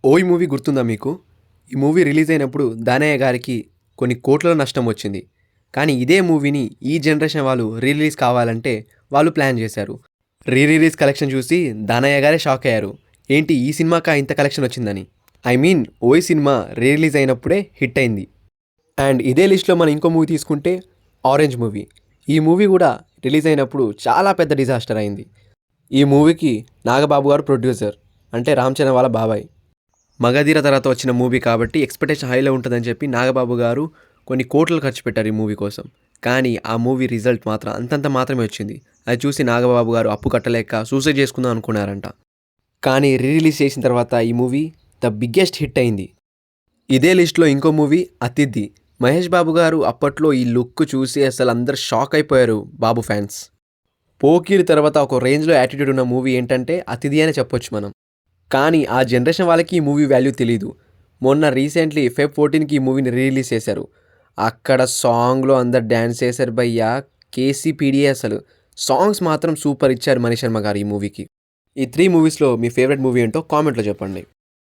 'ఓయ్' మూవీ గుర్తుందా మీకు? ఈ మూవీ రిలీజ్ అయినప్పుడు దానయ్య గారికి కొన్ని కోట్ల నష్టం వచ్చింది. కానీ ఇదే మూవీని ఈ జనరేషన్ వాళ్ళు రిలీజ్ కావాలంటే వాళ్ళు ప్లాన్ చేశారు. రిలీజ్ కలెక్షన్ చూసి దానయ్య గారే షాక్ అయ్యారు. ఏంటి ఈ సినిమాకా ఇంత కలెక్షన్ వచ్చిందని. ఐ మీన్ 'ఓయ్' సినిమా రిలీజ్ అయినప్పుడే హిట్ అయింది. అండ్ ఇదే లిస్ట్‌లో మనం ఇంకో మూవీ తీసుకుంటే 'ఆరెంజ్' మూవీ. ఈ మూవీ కూడా రిలీజ్ అయినప్పుడు చాలా పెద్ద డిజాస్టర్ అయింది. ఈ మూవీకి నాగబాబు గారు ప్రొడ్యూసర్, అంటే రామ్ చరణ్ వాళ్ళ బాబాయ్. 'మగధీర' తర్వాత వచ్చిన మూవీ కాబట్టి ఎక్స్‌పెక్టేషన్ హైలో ఉంటుందని చెప్పి నాగబాబు గారు కొన్ని కోట్లు ఖర్చు పెట్టారు ఈ మూవీ కోసం. కానీ ఆ మూవీ రిజల్ట్ మాత్రం అంతంత మాత్రమే వచ్చింది. అది చూసి నాగబాబు గారు అప్పు కట్టలేక సూసైడ్ చేసుకుందాం అనుకున్నారంట. కానీ రిలీజ్ చేసిన తర్వాత ఈ మూవీ ద బిగ్గెస్ట్ హిట్ అయింది. ఇదే లిస్ట్‌లో ఇంకో మూవీ 'అతిథి'. మహేష్ బాబు గారు అప్పట్లో ఈ లుక్ చూసి అసలు అందరూ షాక్ అయిపోయారు బాబు ఫ్యాన్స్. 'పోకిరి' తర్వాత ఒక రేంజ్‌లో యాటిట్యూడ్ ఉన్న మూవీ ఏంటంటే 'అతిథి' అనే చెప్పొచ్చు మనం. కానీ ఆ జనరేషన్ వాళ్ళకి ఈ మూవీ వాల్యూ తెలీదు. మొన్న రీసెంట్లీ ఫెబ్ 14కి ఈ మూవీని రిలీజ్ చేశారు. అక్కడ సాంగ్‌లో అందరు డాన్స్ చేశారు భయ్యా. కేసీపీడియే అసలు. సాంగ్స్ మాత్రం సూపర్ ఇచ్చారు మణిశర్మ గారు ఈ మూవీకి. ఈ 3 మూవీస్‌లో మీ ఫేవరెట్ మూవీ ఏంటో కామెంట్‌లో చెప్పండి.